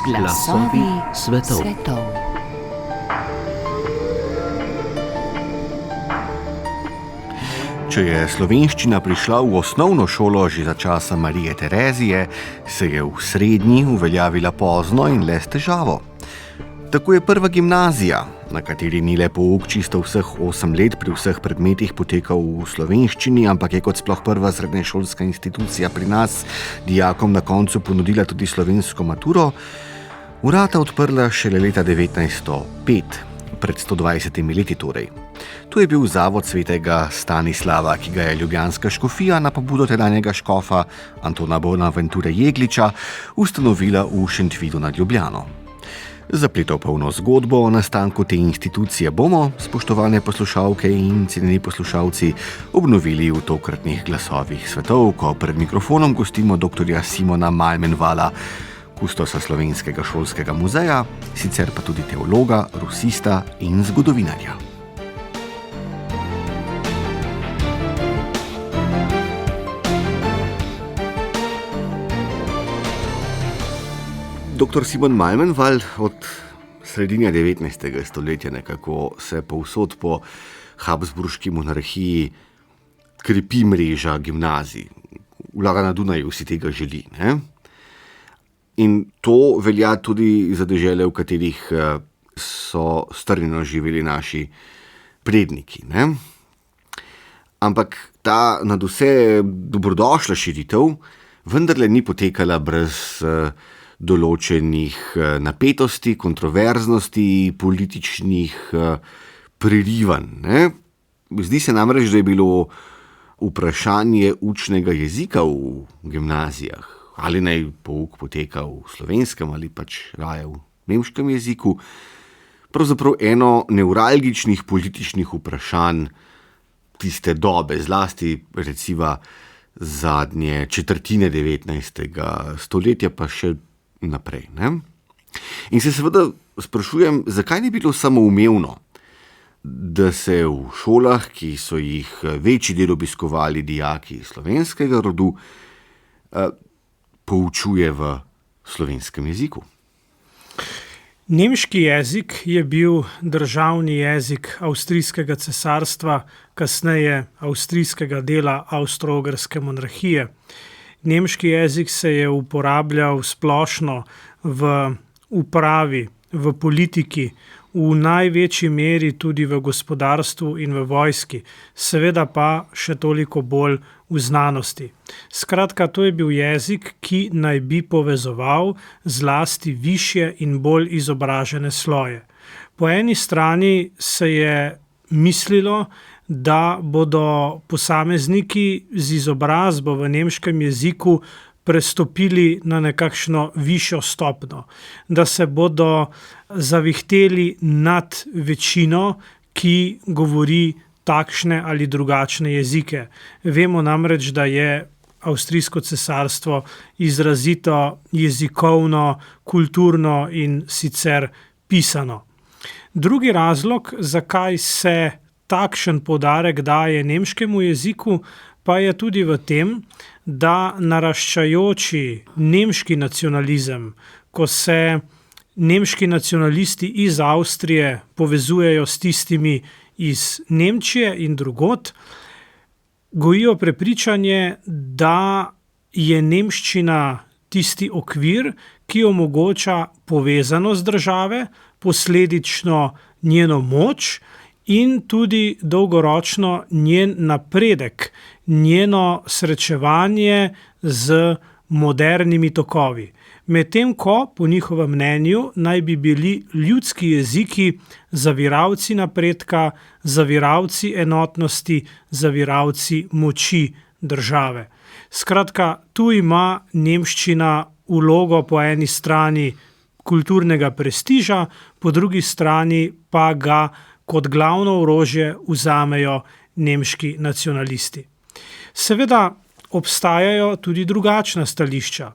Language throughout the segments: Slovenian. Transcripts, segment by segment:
Glasovi svetov. Če je slovenščina prišla v osnovno šolo že za časa Marije Terezije, se je v srednji uveljavila pozno in le s težavo. Tako je prva gimnazija, na kateri ni le pouk čisto vseh 8 let pri vseh predmetih potekal v slovenščini, ampak je kot sploh prva srednješolska institucija pri nas dijakom na koncu ponudila tudi slovensko maturo, vrata odprla šele leta 1905, pred 120 leti torej. To je bil zavod svetega Stanislava, ki ga je ljubljanska škofija na pobudo tedanjega škofa Antona Bonaventure Jegliča ustanovila v Šentvidu nad Ljubljano. Zapletel polno zgodbo o nastanku te institucije bomo, spoštovane poslušalke in cenjeni poslušalci, obnovili v tokratnih glasovih svetov, ko pred mikrofonom gostimo dr. Simona Malmenvala, kustosa Slovenskega šolskega muzeja, sicer pa tudi teologa, rusista in zgodovinarja. Dr. Simon Malmenval, od sredine 19. stoletja nekako se povsod po habsburški monarhiji krepi mreža gimnazij. Vlaga na Dunaju si tega želi, ne? In to velja tudi za dežele, v katerih so strnjeno živeli naši predniki, ne? Ampak ta nadvse dobrodošla širitev vendarle ni potekala brez določenih napetosti, kontroverznosti, političnih prerivanj, ne? Zdi se namreč, da je bilo vprašanje učnega jezika v gimnazijah, ali naj pouk poteka v slovenskem ali pač raje v nemškem jeziku, pravzaprav eno nevralgičnih političnih vprašanj tiste dobe, zlasti recimo zadnje četrtine 19. stoletja, pa še naprej, ne? In se seveda sprašujem, zakaj ni bilo samoumevno, da se v šolah, ki so jih večji del obiskovali dijaki slovenskega rodu, poučuje v slovenskem jeziku. Nemški jezik je bil državni jezik Avstrijskega cesarstva, kasneje avstrijskega dela Avstro-Ogrske monarhije. Nemški jezik se je uporabljal splošno v upravi, v politiki, v največji meri tudi v gospodarstvu in v vojski, seveda pa še toliko bolj v znanosti. Skratka, to je bil jezik, ki naj bi povezoval zlasti višje in bolj izobražene sloje. Po eni strani se je mislilo, da bodo posamezniki z izobrazbo v nemškem jeziku prestopili na nekakšno višjo stopnjo, da se bodo zavihteli nad večino, ki govori takšne ali drugačne jezike. Vemo namreč, da je Avstrijsko cesarstvo izrazito jezikovno, kulturno in sicer pisano. Drugi razlog, zakaj se takšen poudarek daje nemškemu jeziku, pa je tudi v tem, da naraščajoči nemški nacionalizem, ko se nemški nacionalisti iz Avstrije povezujejo s tistimi iz Nemčije in drugod, gojijo prepričanje, da je nemščina tisti okvir, ki omogoča povezanost države, posledično njeno moč in tudi dolgoročno njen napredek, njeno srečevanje z modernimi tokovi. Medtem ko, po njihovem mnenju, naj bi bili ljudski jeziki zaviralci napredka, zaviralci enotnosti, zaviralci moči države. Skratka, tu ima nemščina vlogo po eni strani kulturnega prestiža, po drugi strani pa ga kot glavno orožje vzamejo nemški nacionalisti. Seveda obstajajo tudi drugačna stališča.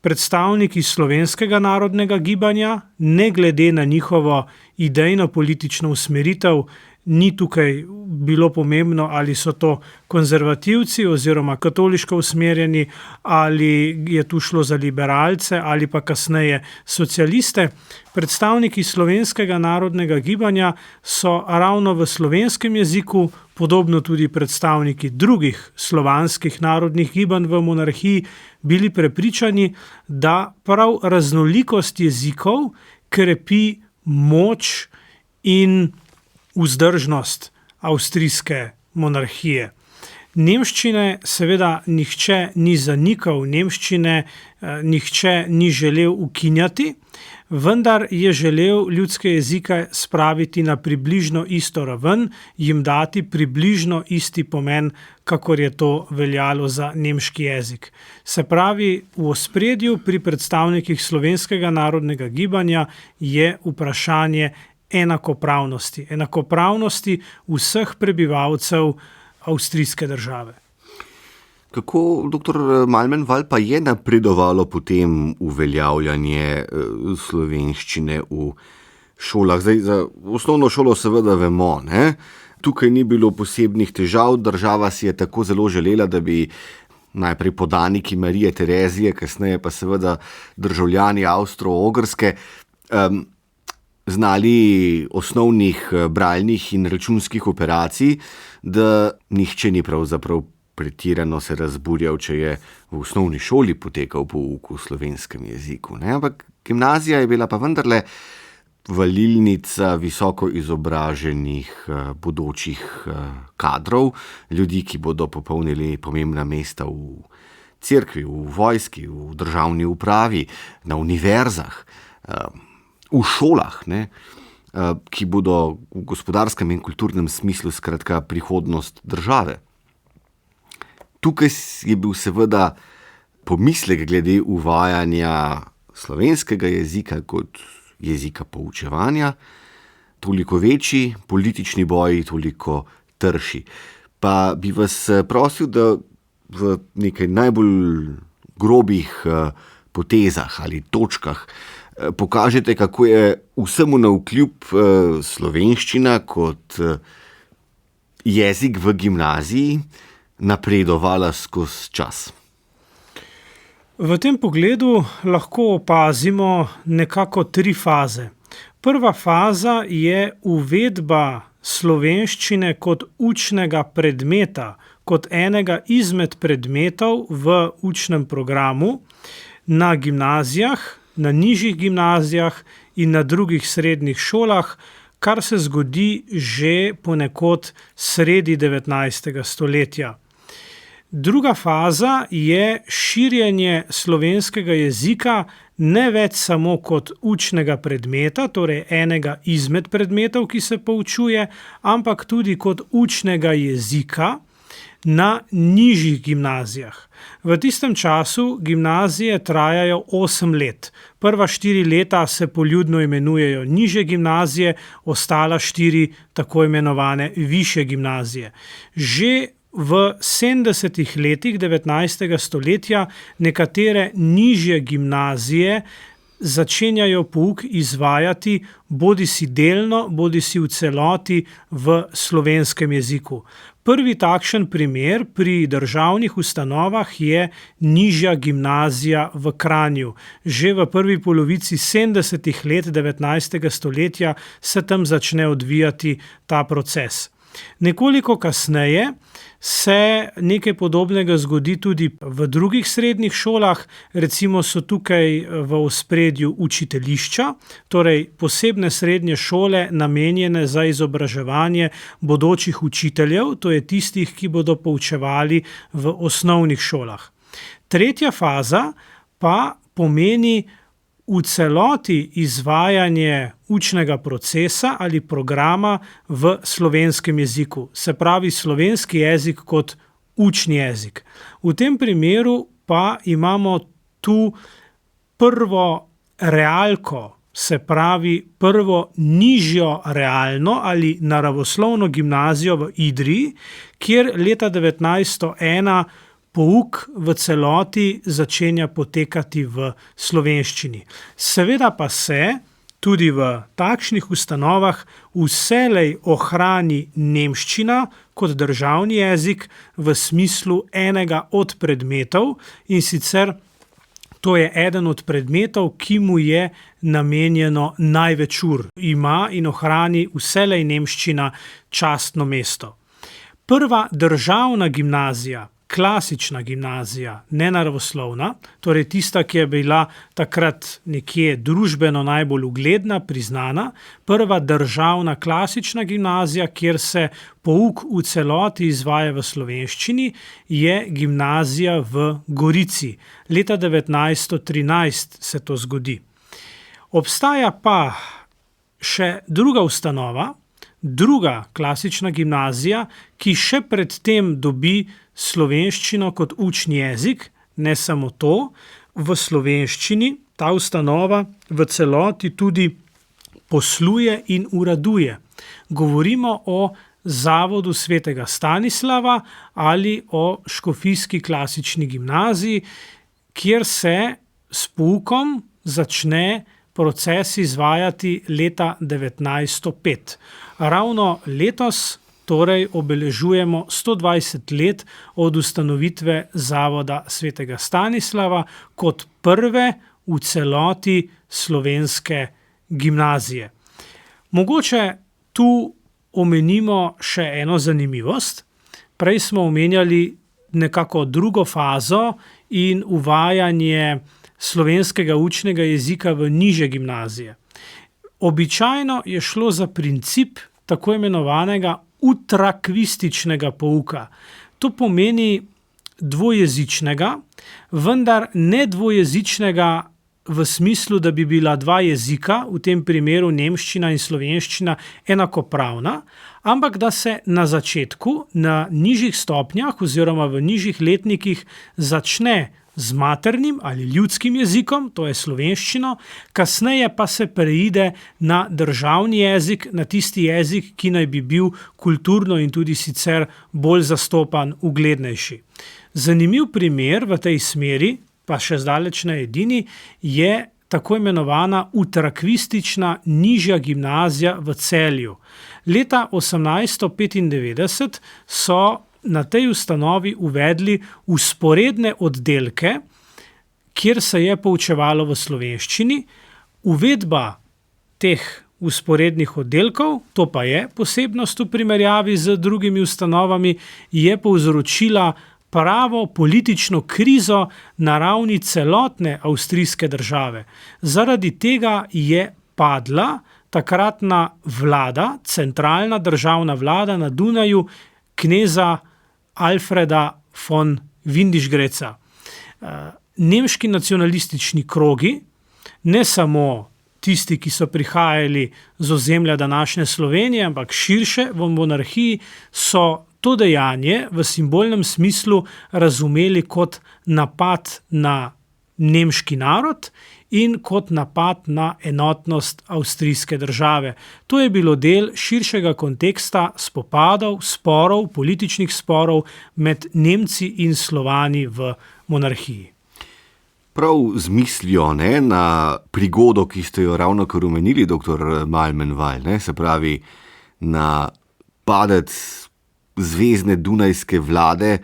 Predstavniki slovenskega narodnega gibanja, ne glede na njihovo idejno-politično usmeritev, ni tukaj bilo pomembno, ali so to konzervativci oziroma katoliško usmerjeni, ali je tu šlo za liberalce ali pa kasneje socialiste. Predstavniki slovenskega narodnega gibanja so ravno v slovenskem jeziku, podobno tudi predstavniki drugih slovanskih narodnih gibanj v monarhiji, bili prepričani, da prav raznolikost jezikov krepi moč in vzdržnost avstrijske monarhije. Nemščine seveda nihče ni zanikal, nemščine nihče ni želel ukinjati, vendar je želel ljudske jezike spraviti na približno isto raven, jim dati približno isti pomen, kakor je to veljalo za nemški jezik. Se pravi, v ospredju pri predstavnikih slovenskega narodnega gibanja je vprašanje enakopravnosti vseh prebivalcev avstrijske države. Kako, dr. Malmenval, pa je napredovalo potem uveljavljanje slovenščine v šolah? Zdaj, za osnovno šolo seveda vemo, ne? Tukaj ni bilo posebnih težav, država si je tako zelo želela, da bi najprej podaniki Marije Terezije, kasneje pa seveda državljani Avstro-Ogrske znali osnovnih bralnih in računskih operacij, da nihče ni pravzaprav pretirano se razburjal, če je v osnovni šoli potekal pouk v slovenskem jeziku. Ne? Ampak gimnazija je bila pa vendarle valilnica visoko izobraženih bodočih kadrov, ljudi, ki bodo popolnili pomembna mesta v cerkvi, v vojski, v državni upravi, na univerzah, v šolah, ne, ki bodo v gospodarskem in kulturnem smislu skratka prihodnost države. Tukaj je bil seveda pomislek glede uvajanja slovenskega jezika kot jezika poučevanja toliko večji, politični boji toliko trši. Pa bi vas prosil, da v nekaj najbolj grobih potezah ali točkah pokažete, kako je vsemu navkljub slovenščina kot jezik v gimnaziji napredovala skozi čas. V tem pogledu lahko opazimo nekako 3 faze. Prva faza je uvedba slovenščine kot učnega predmeta, kot enega izmed predmetov v učnem programu na gimnazijah, na nižjih gimnazijah in na drugih srednjih šolah, kar se zgodi že ponekod sredi 19. stoletja. Druga faza je širjenje slovenskega jezika ne več samo kot učnega predmeta, torej enega izmed predmetov, ki se poučuje, ampak tudi kot učnega jezika na nižjih gimnazijah. V tistem času gimnazije trajajo 8 let. Prva 4 leta se poljudno imenujejo nižje gimnazije, ostala 4 tako imenovane višje gimnazije. Že v 70. letih 19. stoletja nekatere nižje gimnazije začenjajo pouk izvajati bodisi delno, bodisi v celoti v slovenskem jeziku. Prvi takšen primer pri državnih ustanovah je nižja gimnazija v Kranju. Že v prvi polovici 70. let 19. stoletja se tam začne odvijati ta proces. Nekoliko kasneje se nekaj podobnega zgodi tudi v drugih srednjih šolah, recimo so tukaj v ospredju učiteljišča, torej posebne srednje šole namenjene za izobraževanje bodočih učiteljev, to je tistih, ki bodo poučevali v osnovnih šolah. Tretja faza pa pomeni v celoti izvajanje učnega procesa ali programa v slovenskem jeziku, se pravi slovenski jezik kot učni jezik. V tem primeru pa imamo tu prvo realko se pravi prvo nižjo realno ali naravoslovno gimnazijo v Idriji, kjer leta 1901 pouk v celoti začenja potekati v slovenščini. Seveda pa se tudi v takšnih ustanovah vselej ohrani nemščina kot državni jezik v smislu enega od predmetov, in sicer to je eden od predmetov, ki mu je namenjeno največ ur. Ima in ohrani vselej nemščina častno mesto. Prva državna gimnazija, klasična gimnazija, nenaravoslovna, torej tista, ki je bila takrat nekje družbeno najbolj ugledna, priznana, prva državna klasična gimnazija, kjer se pouk v celoti izvaja v slovenščini, je gimnazija v Gorici. Leta 1913 se to zgodi. Obstaja pa še druga ustanova, druga klasična gimnazija, ki še predtem dobi slovenščino kot učni jezik, ne samo to, v slovenščini ta ustanova v celoti tudi posluje in uraduje. Govorimo o Zavodu svetega Stanislava ali o škofijski klasični gimnaziji, kjer se s poukom začne proces izvajati leta 1905. Ravno letos torej obeležujemo 120 let od ustanovitve Zavoda svetega Stanislava kot prve v celoti slovenske gimnazije. Mogoče tu omenimo še eno zanimivost. Prej smo omenjali nekako drugo fazo in uvajanje slovenskega učnega jezika v nižje gimnazije. Običajno je šlo za princip tako imenovanega utrakvističnega pouka. To pomeni dvojezičnega, vendar ne dvojezičnega v smislu, da bi bila dva jezika, v tem primeru nemščina in slovenščina, enakopravna, ampak da se na začetku, na nižjih stopnjah oziroma v nižjih letnikih začne z maternim ali ljudskim jezikom, to je slovenščino, kasneje pa se preide na državni jezik, na tisti jezik, ki naj bi bil kulturno in tudi sicer bolj zastopan, uglednejši. Zanimiv primer v tej smeri, pa še zdaleč ne edini, je tako imenovana utrakvistična nižja gimnazija v Celju. Leta 1895 so na tej ustanovi uvedli vzporedne oddelke, kjer se je poučevalo v slovenščini. Uvedba teh vzporednih oddelkov, to pa je posebnost v primerjavi z drugimi ustanovami, je povzročila pravo politično krizo na ravni celotne avstrijske države. Zaradi tega je padla takratna vlada, centralna državna vlada na Dunaju, kneza Alfreda von Windischgrätza. Nemški nacionalistični krogi, ne samo tisti, ki so prihajali z ozemlja današnje Slovenije, ampak širše v monarhiji, so to dejanje v simbolnem smislu razumeli kot napad na nemški narod in kot napad na enotnost avstrijske države. To je bilo del širšega konteksta spopadov, sporov, političnih sporov med Nemci in Slovani v monarhiji. Prav z mislijo na prigodo, ki ste jo ravnokar omenili, dr. Malmenval, se pravi na padec zvezne dunajske vlade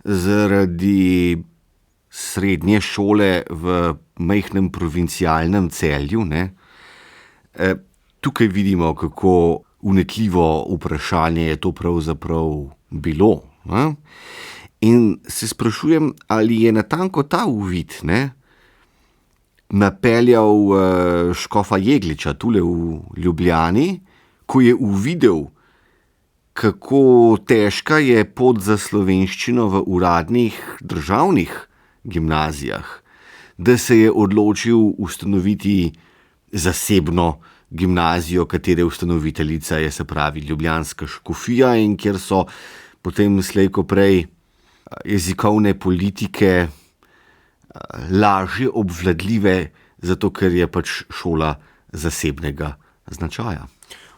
zaradi srednje šole v majhnem provincialnem Celju. Tukaj vidimo, kako vnetljivo vprašanje je to pravzaprav bilo. In se sprašujem, ali je natanko ta uvid napeljal škofa Jegliča tule v Ljubljani, ko je uvidel, kako težka je pot za slovenščino v uradnih državnih gimnazijah, da se je odločil ustanoviti zasebno gimnazijo, katere ustanoviteljica je, se pravi, ljubljanska škofija, in kjer so potem slej ko prej jezikovne politike lažje obvladljive, zato ker je pač šola zasebnega značaja.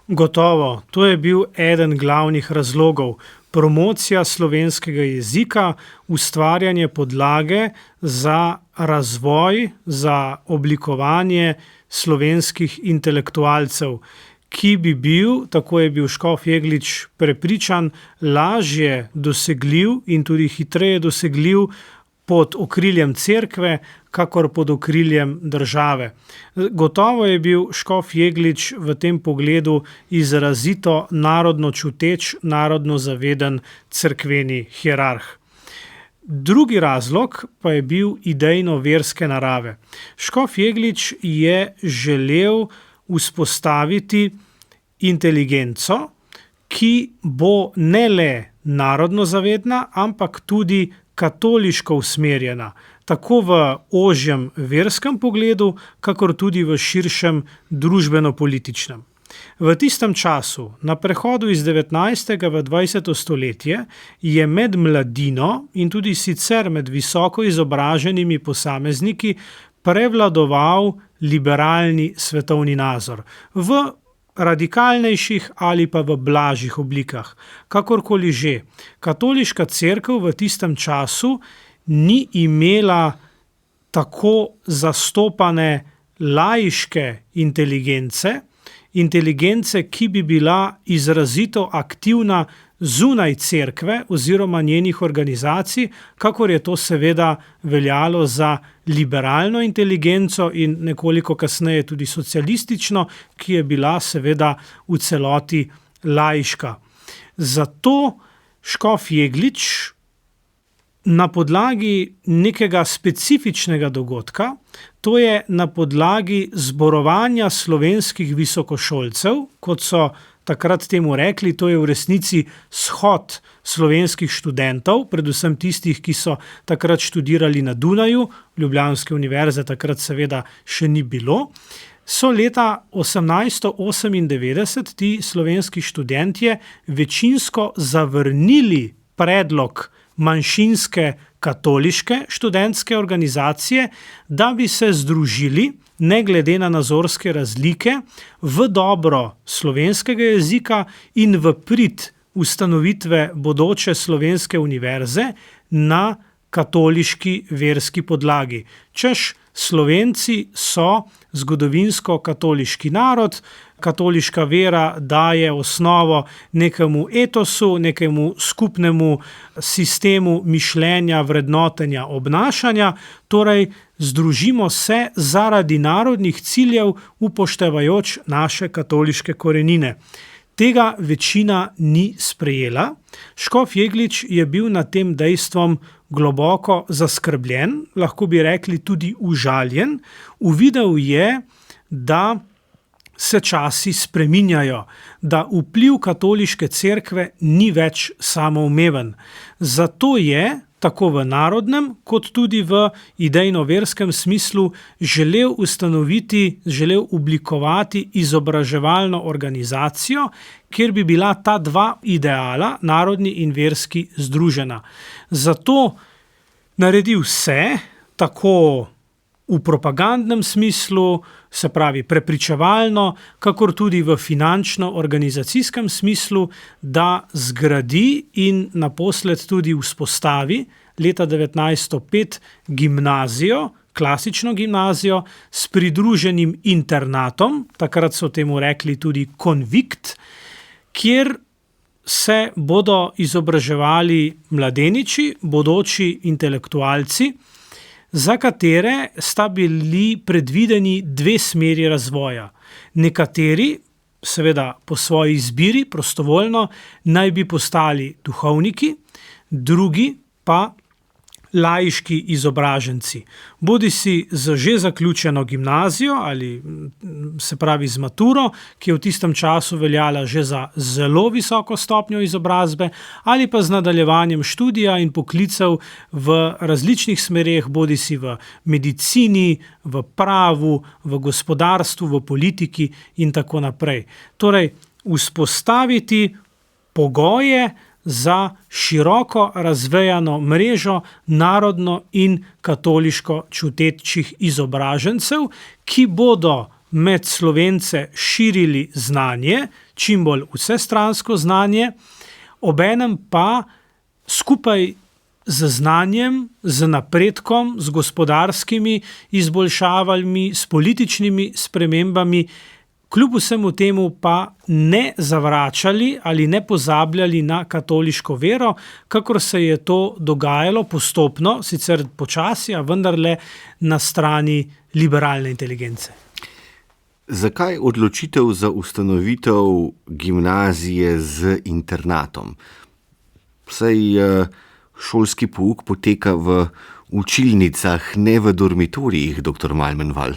Gotovo, to je bil eden glavnih razlogov. Promocija slovenskega jezika, ustvarjanje podlage za razvoj, za oblikovanje slovenskih intelektualcev, ki bi bil, tako je bil škof Jeglič prepričan, lažje dosegljiv in tudi hitreje dosegljiv pod okriljem cerkve, kakor pod okriljem države. Gotovo je bil škof Jeglič v tem pogledu izrazito narodno čuteč, narodno zaveden cerkveni hierarh. Drugi razlog pa je bil idejno-verske narave. Škof Jeglič je želel vzpostaviti inteligenco, ki bo ne le narodno zavedna, ampak tudi katoliško usmerjena, tako v ožjem verskem pogledu, kakor tudi v širšem družbeno-političnem. V tistem času, na prehodu iz 19. v 20. stoletje, je med mladino in tudi sicer med visoko izobraženimi posamezniki prevladoval liberalni svetovni nazor v radikalnejših ali pa v blažjih oblikah. Kakorkoli že, katoliška cerkev v tistem času ni imela tako zastopane laiške inteligence, ki bi bila izrazito aktivna zunaj cerkve oziroma njenih organizacij, kakor je to seveda veljalo za liberalno inteligenco in nekoliko kasneje tudi socialistično, ki je bila seveda v celoti laiška. Zato škof Jeglič na podlagi nekega specifičnega dogodka, to je na podlagi zborovanja slovenskih visokošolcev, kot so takrat temu rekli, to je v resnici shod slovenskih študentov, predvsem tistih, ki so takrat študirali na Dunaju, Ljubljanske univerze takrat seveda še ni bilo, so leta 1898 ti slovenski študentje večinsko zavrnili predlog manjšinske katoliške študentske organizacije, da bi se združili, ne glede na nazorske razlike, v dobro slovenskega jezika in v prid ustanovitve bodoče slovenske univerze na katoliški verski podlagi. Češ, Slovenci so zgodovinsko katoliški narod, katoliška vera daje osnovo nekemu etosu, nekemu skupnemu sistemu mišljenja, vrednotenja, obnašanja, torej združimo se zaradi narodnih ciljev, upoštevajoč naše katoliške korenine. Tega večina ni sprejela. Škof Jeglič je bil nad tem dejstvom globoko zaskrbljen, lahko bi rekli tudi užaljen. Uvidel je, da se časi spreminjajo, da vpliv katoliške cerkve ni več samoumeven. Zato je, tako v narodnem, kot tudi v idejno-verskem smislu, želel oblikovati izobraževalno organizacijo, kjer bi bila ta dva ideala, narodni in verski, združena. Zato naredi vse, tako v propagandnem smislu, se pravi prepričevalno, kakor tudi v finančno-organizacijskem smislu, da zgradi in naposled tudi vzpostavi leta 1905 gimnazijo, klasično gimnazijo s pridruženim internatom, takrat so temu rekli tudi konvikt, kjer se bodo izobraževali mladeniči, bodoči intelektualci, za katere sta bili predvideni dve smeri razvoja. Nekateri, seveda po svoji izbiri, prostovoljno, naj bi postali duhovniki, drugi pa laiški izobraženci. Bodisi z že zaključeno gimnazijo ali se pravi z maturo, ki je v tistem času veljala že za zelo visoko stopnjo izobrazbe, ali pa z nadaljevanjem študija in poklicev v različnih smereh, bodisi v medicini, v pravu, v gospodarstvu, v politiki in tako naprej. Torej, vzpostaviti pogoje za široko razvejano mrežo narodno in katoliško čutečih izobražencev, ki bodo med Slovence širili znanje, čim bolj vsestransko znanje, obenem pa skupaj z znanjem, z napredkom, z gospodarskimi izboljšavami, s političnimi spremembami, kljub vsemu temu pa ne zavračali ali ne pozabljali na katoliško vero, kakor se je to dogajalo postopno, sicer počasi, a vendarle na strani liberalne inteligence. Zakaj odločitev za ustanovitev gimnazije z internatom? Saj šolski pouk poteka v učilnicah, ne v dormitorijih, dr. Malmenval.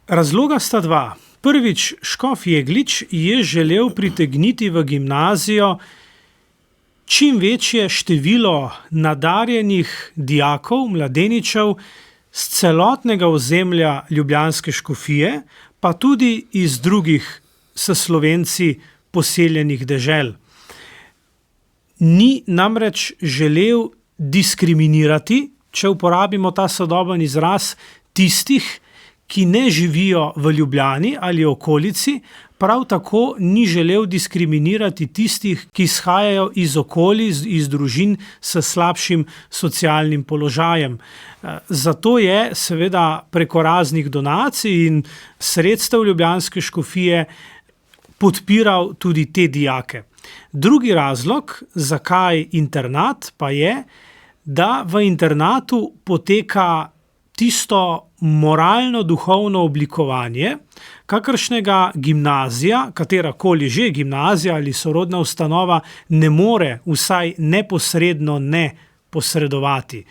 Razloga sta dva. Prvič, škof Jeglič je želel pritegniti v gimnazijo čim večje število nadarjenih dijakov, mladeničev z celotnega ozemlja ljubljanske škofije, pa tudi iz drugih s Slovenci poseljenih dežel. Ni namreč želel diskriminirati, če uporabimo ta sodoben izraz, tistih, ki ne živijo v Ljubljani ali okolici, prav tako ni želel diskriminirati tistih, ki izhajajo iz okolij, iz družin s slabšim socialnim položajem. Zato je seveda preko raznih donacij in sredstev ljubljanske škofije podpiral tudi te dijake. Drugi razlog, zakaj internat, pa je, da v internatu poteka tisto moralno-duhovno oblikovanje, kakršnega gimnazija, katerakoli že gimnazija ali sorodna ustanova, ne more vsaj neposredno ne posredovati.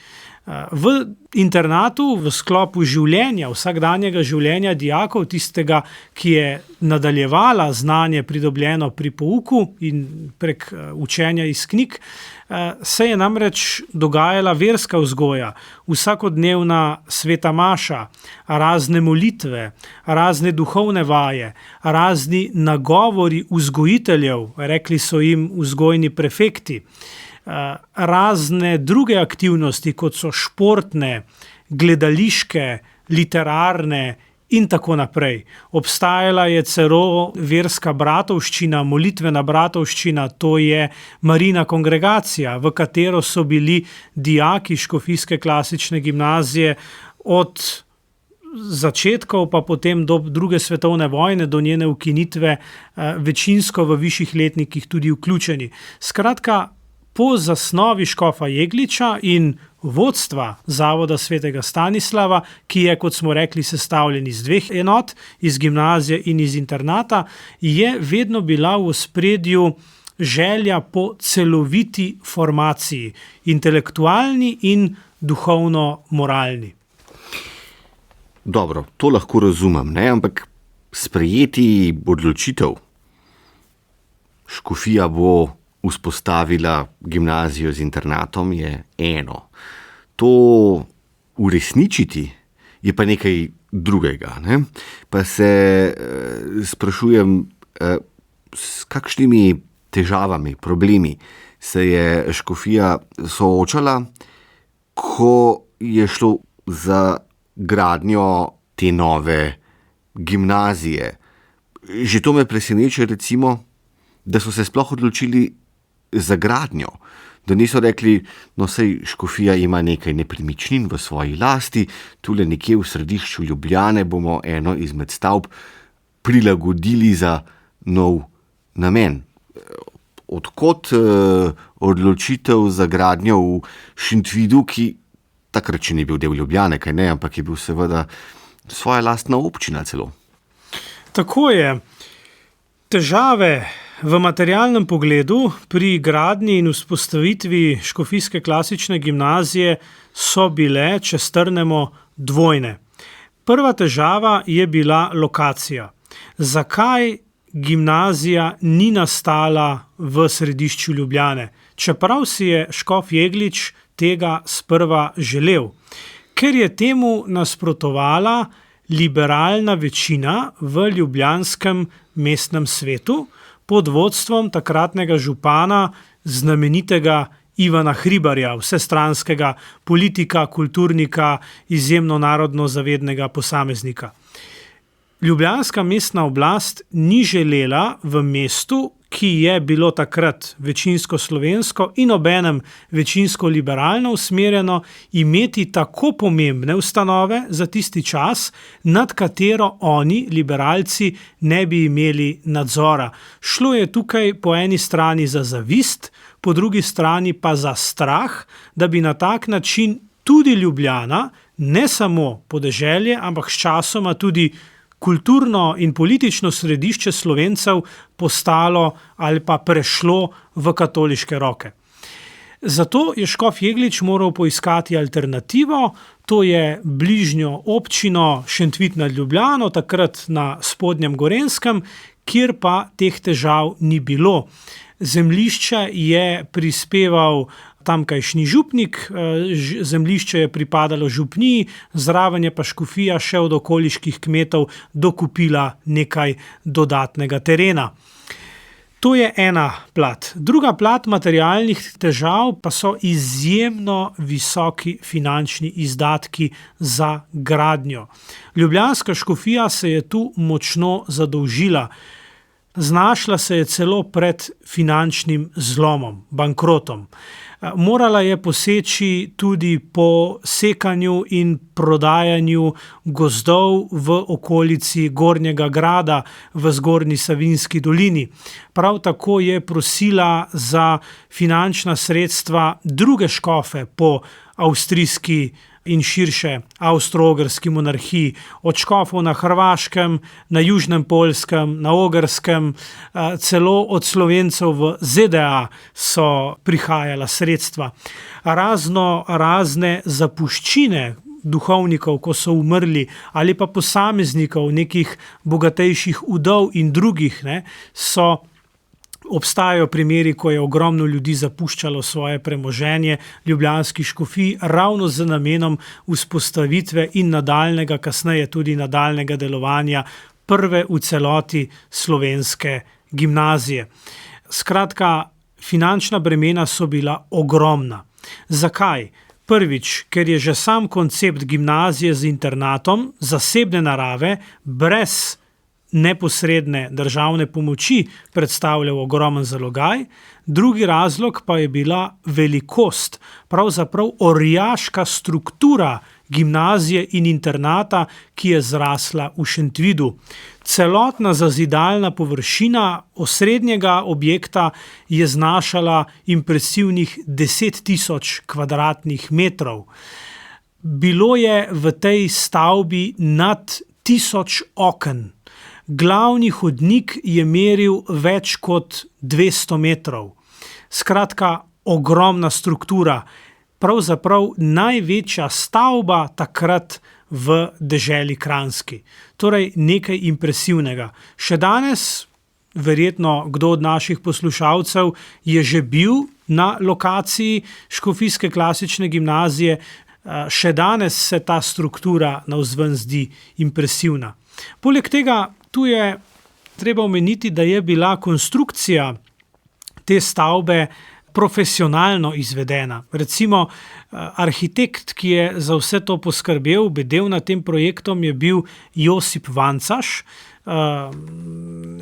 V internatu, v sklopu življenja, vsakdanjega življenja dijakov, tistega, ki je nadaljevala znanje pridobljeno pri pouku in prek učenja iz knjig, se je namreč dogajala verska vzgoja, vsakodnevna sveta maša, razne molitve, razne duhovne vaje, razni nagovori vzgojiteljev, rekli so jim vzgojni prefekti, razne druge aktivnosti, kot so športne, gledališke, literarne in tako naprej. Obstajala je celo verska bratovščina, molitvena bratovščina, to je Marijina kongregacija, v katero so bili dijaki škofijske klasične gimnazije od začetkov pa potem do druge svetovne vojne, do njene ukinitve, večinsko v višjih letnikih tudi vključeni. Skratka, po zasnovi škofa Jegliča in vodstva Zavoda svetega Stanislava, ki je, kot smo rekli, sestavljen iz dveh enot, iz gimnazije in iz internata, je vedno bila v ospredju želja po celoviti formaciji, intelektualni in duhovno-moralni. Dobro, to lahko razumem, ne? Ampak sprejeti odločitev, škofija bo vzpostavila gimnazijo z internatom, je eno. To uresničiti je pa nekaj drugega. Ne? Pa se sprašujem, s kakšnimi težavami, problemi se je škofija soočala, ko je šlo za gradnjo te nove gimnazije. Že to me preseneča, recimo, da so se sploh odločili za gradnjo, da niso rekli, no sej škofija ima nekaj nepremičnin v svoji lasti, tule nekje v središču Ljubljane bomo eno izmed stavb prilagodili za nov namen. Odkot odločitev za gradnjo v Šentvidu, ki takrat še ni bil del Ljubljane, kaj ne, ampak je bil seveda svoja lastna občina celo. Tako je. Težave v materialnem pogledu pri gradnji in vzpostavitvi škofijske klasične gimnazije so bile, če strnemo, dvojne. Prva težava je bila lokacija. Zakaj gimnazija ni nastala v središču Ljubljane, čeprav si je škof Jeglič tega sprva želel? Ker je temu nasprotovala liberalna večina v ljubljanskem mestnem svetu pod vodstvom takratnega župana, znamenitega Ivana Hribarja, vsestranskega politika, kulturnika, izjemno narodno zavednega posameznika. Ljubljanska mestna oblast ni želela v mestu, ki je bilo takrat večinsko slovensko in obenem večinsko liberalno usmerjeno, imeti tako pomembne ustanove za tisti čas, nad katero oni, liberalci, ne bi imeli nadzora. Šlo je tukaj po eni strani za zavist, po drugi strani pa za strah, da bi na tak način tudi Ljubljana, ne samo podeželje, ampak sčasoma tudi kulturno in politično središče Slovencev postalo ali pa prešlo v katoliške roke. Zato je škof Jeglič moral poiskati alternativo, to je bližnjo občino Šentvid nad Ljubljano, takrat na Spodnjem Gorenjskem, kjer pa teh težav ni bilo. Zemljišče je prispeval tamkajšnji župnik, zemljišče je pripadalo župniji, zraven je pa škofija še od okoliških kmetov dokupila nekaj dodatnega terena. To je ena plat. Druga plat materialnih težav pa so izjemno visoki finančni izdatki za gradnjo. Ljubljanska škofija se je tu močno zadolžila. Znašla se je celo pred finančnim zlomom, bankrotom. Morala je poseči tudi po sekanju in prodajanju gozdov v okolici Gornjega grada v Zgornji Savinjski dolini. Prav tako je prosila za finančna sredstva druge škofe po avstrijski in širše avstro-ogrski monarhiji, od škofov na Hrvaškem, na Južnem Poljskem, na Ogrskem, celo od Slovencev v ZDA so prihajala sredstva. Razne zapuščine duhovnikov, ko so umrli, ali pa posameznikov, nekih bogatejših vdov in drugih, obstajajo primeri, ko je ogromno ljudi zapuščalo svoje premoženje ljubljanski škofiji ravno z namenom vzpostavitve in nadaljnega, kasneje tudi nadaljnega delovanja prve v celoti slovenske gimnazije. Skratka, finančna bremena so bila ogromna. Zakaj? Prvič, ker je že sam koncept gimnazije z internatom zasebne narave, brez neposredne državne pomoči predstavljal ogromen zalogaj. Drugi razlog pa je bila velikost, pravzaprav orjaška struktura gimnazije in internata, ki je zrasla v Šentvidu. Celotna zazidalna površina osrednjega objekta je znašala impresivnih 10.000 kvadratnih metrov. Bilo je v tej stavbi nad 1000 oken. Glavni hodnik je meril več kot 200 metrov. Skratka, ogromna struktura. Pravzaprav največja stavba takrat v deželi Kranjski. Torej nekaj impresivnega. Še danes, verjetno kdo od naših poslušalcev je že bil na lokaciji škofijske klasične gimnazije, še danes se ta struktura navzven zdi impresivna. Poleg tega, tu je treba omeniti, da je bila konstrukcija te stavbe profesionalno izvedena. Recimo, arhitekt, ki je za vse to poskrbel, bedel nad tem projektom, je bil Josip Vancaš,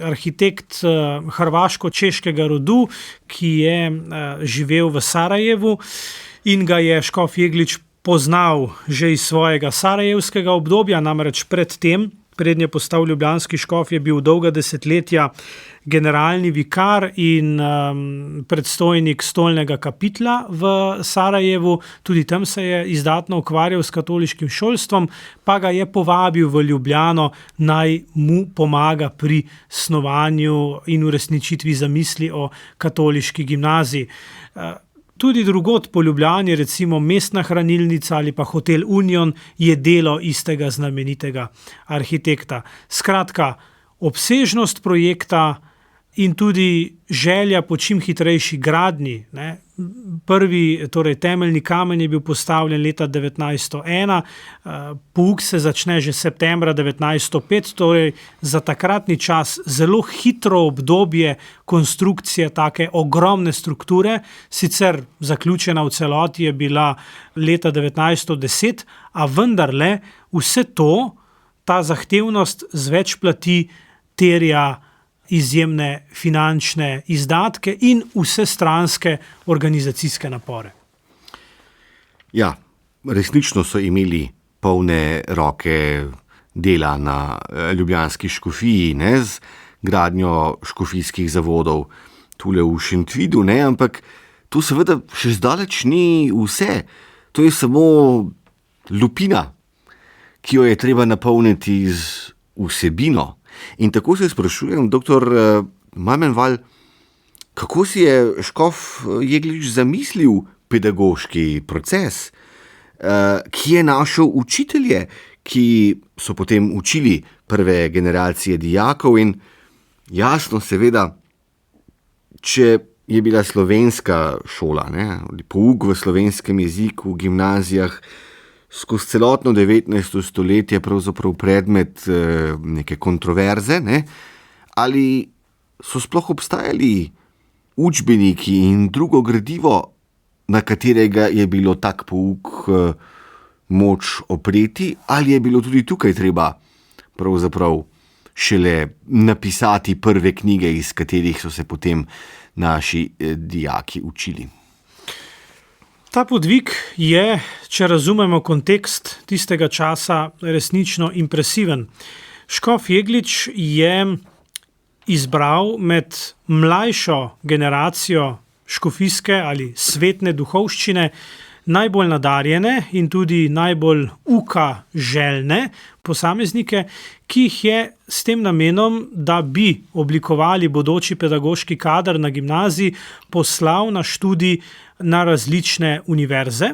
arhitekt hrvaško-češkega rodu, ki je živel v Sarajevu in ga je škof Jeglič poznal že iz svojega sarajevskega obdobja, namreč prednje postal ljubljanski škof, je bil dolga desetletja generalni vikar in predstojnik stolnega kapitla v Sarajevu. Tudi tam se je izdatno ukvarjal s katoliškim šolstvom, pa ga je povabil v Ljubljano, naj mu pomaga pri snovanju in uresničitvi zamisli o katoliški gimnaziji. Tudi drugod po Ljubljani, recimo mestna hranilnica ali pa hotel Union, je delo istega znamenitega arhitekta. Skratka, obsežnost projekta in tudi želja po čim hitrejši gradnji. Prvi, torej temeljni kamen je bil postavljen leta 1901, pouk se začne že septembra 1905, torej za takratni čas zelo hitro obdobje konstrukcije take ogromne strukture, sicer zaključena v celoti je bila leta 1910, a vendarle vse to ta zahtevnost z več plati terja izjemne finančne izdatke in vsestranske organizacijske napore. Ja, resnično so imeli polne roke dela na ljubljanski škofiji, ne, z gradnjo škofijskih zavodov tule v Šentvidu, ne, ampak to seveda še zdaleč ni vse. To je samo lupina, ki jo je treba napolniti z vsebino. In tako se sprašujem, doktor Malmenval, kako si je škof Jeglič zamislil pedagoški proces, ki je našel učitelje, ki so potem učili prve generacije dijakov in jasno, seveda, če je bila slovenska šola, ne, pouk v slovenskem jeziku v gimnazijah skozi celotno 19. stoletje pravzaprav predmet neke kontroverze, ne, ali so sploh obstajali učbeniki in drugo gradivo, na katerega je bilo tak pouk moč opreti, ali je bilo tudi tukaj treba pravzaprav šele napisati prve knjige, iz katerih so se potem naši dijaki učili. Ta podvig je, če razumemo kontekst tistega časa, resnično impresiven. Škof Jeglič je izbral med mlajšo generacijo škofijske ali svetne duhovščine najbolj nadarjene in tudi najbolj željne posameznike, ki jih je s tem namenom, da bi oblikovali bodoči pedagoški kader na gimnaziji, poslal na študij na različne univerze,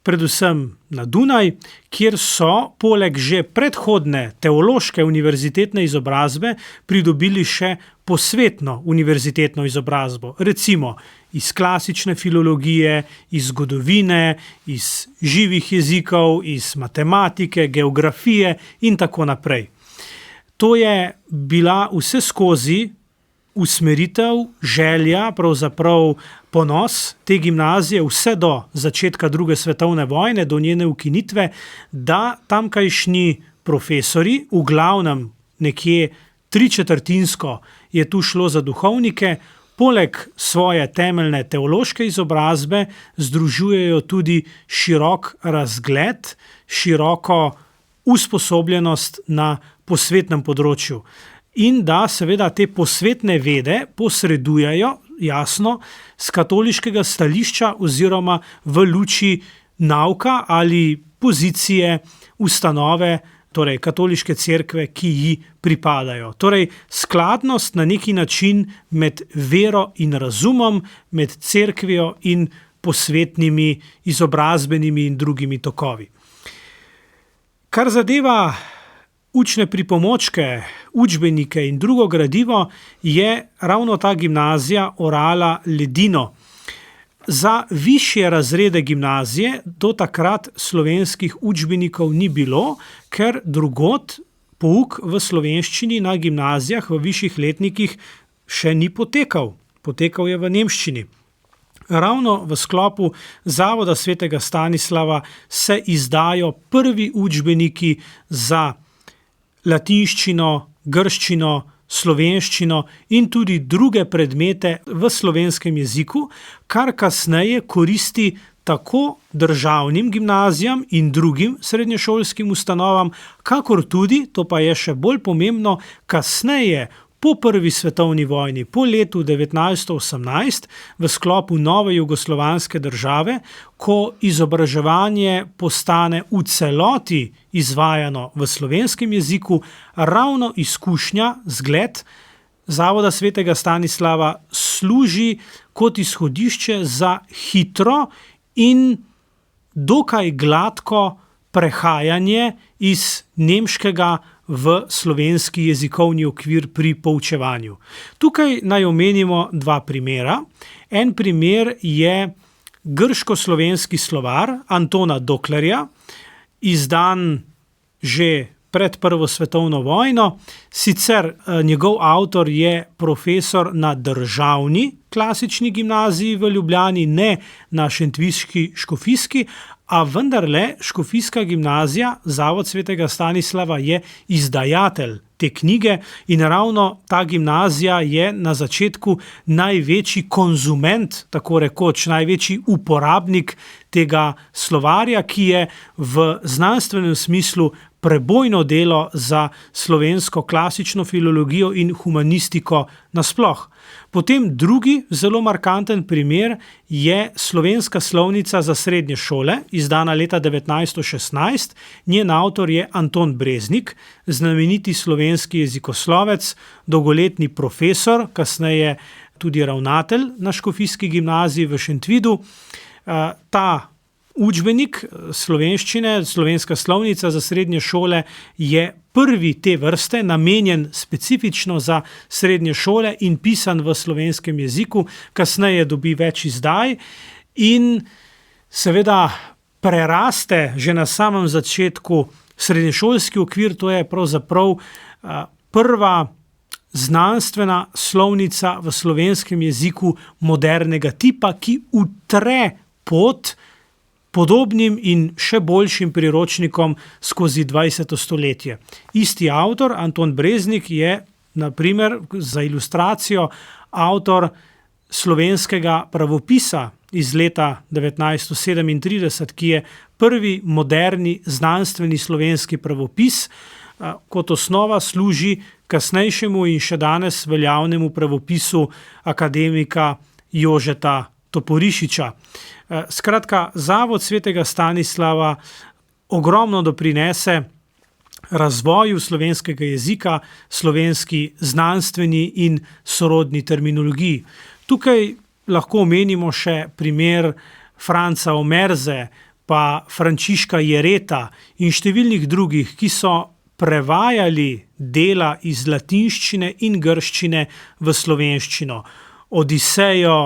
predvsem na Dunaj, kjer so poleg že predhodne teološke univerzitetne izobrazbe pridobili še posvetno univerzitetno izobrazbo, recimo iz klasične filologije, iz zgodovine, iz živih jezikov, iz matematike, geografije in tako naprej. To je bila vseskozi usmeritev, želja, pravzaprav ponos te gimnazije vse do začetka druge svetovne vojne, do njene ukinitve, da tamkajšnji profesori, v glavnem nekje 3/4 je tu šlo za duhovnike, poleg svoje temeljne teološke izobrazbe združujejo tudi širok razgled, široko usposobljenost na posvetnem področju. In da seveda te posvetne vede posredujejo, jasno, z katoliškega stališča oziroma v luči nauka ali pozicije ustanove, torej katoliške cerkve, ki ji pripadajo. Torej skladnost na neki način med vero in razumom, med cerkvijo in posvetnimi izobrazbenimi in drugimi tokovi. Kar zadeva učne pripomočke, učbenike in drugo gradivo, je ravno ta gimnazija orala ledino. Za višje razrede gimnazije do takrat slovenskih učbenikov ni bilo, ker drugod pouk v slovenščini na gimnazijah v višjih letnikih še ni potekal. Potekal je v nemščini. Ravno v sklopu Zavoda svetega Stanislava se izdajo prvi učbeniki za latinščino, grščino, slovenščino in tudi druge predmete v slovenskem jeziku, kar kasneje koristi tako državnim gimnazijam in drugim srednješolskim ustanovam, kakor tudi, to pa je še bolj pomembno, kasneje po prvi svetovni vojni, po letu 1918, v sklopu nove jugoslovanske države, ko izobraževanje postane v celoti izvajano v slovenskem jeziku, ravno izkušnja, zgled Zavoda svetega Stanislava služi kot izhodišče za hitro in dokaj gladko prehajanje iz nemškega v slovenski jezikovni okvir pri poučevanju. Tukaj naj omenimo dva primera. En primer je grško-slovenski slovar Antona Doklerja, izdan že pred Prvo svetovno vojno. Sicer njegov avtor je profesor na državni klasični gimnaziji v Ljubljani, ne na šentviški škofijski, a vendarle škofijska gimnazija, Zavod svetega Stanislava, je izdajatelj te knjige in ravno ta gimnazija je na začetku največji konzument, tako rekoč, največji uporabnik tega slovarja, ki je v znanstvenem smislu prebojno delo za slovensko klasično filologijo in humanistiko nasploh. Potem drugi zelo markanten primer je Slovenska slovnica za srednje šole, izdana leta 1916. Njen avtor je Anton Breznik, znameniti slovenski jezikoslovec, dolgoletni profesor, kasneje tudi ravnatelj na škofijski gimnaziji v Šentvidu. Ta učbenik slovenščine, Slovenska slovnica za srednje šole, je prvi te vrste, namenjen specifično za srednje šole in pisan v slovenskem jeziku, kasneje dobi več izdaj in seveda preraste že na samem začetku srednješolski okvir, to je pravzaprav prva znanstvena slovnica v slovenskem jeziku modernega tipa, ki utre pot podobnim in še boljšim priročnikom skozi 20. stoletje. Isti avtor, Anton Breznik, je na primer za ilustracijo avtor slovenskega pravopisa iz leta 1937, ki je prvi moderni znanstveni slovenski pravopis, kot osnova služi kasnejšemu in še danes veljavnemu pravopisu akademika Jožeta Toporišiča. Skratka, Zavod svetega Stanislava ogromno doprinese razvoju slovenskega jezika, slovenski znanstveni in sorodni terminologiji. Tukaj lahko omenimo še primer Franca Omerze, pa Frančiška Jereta in številnih drugih, ki so prevajali dela iz latinščine in grščine v slovenščino. Odisejo,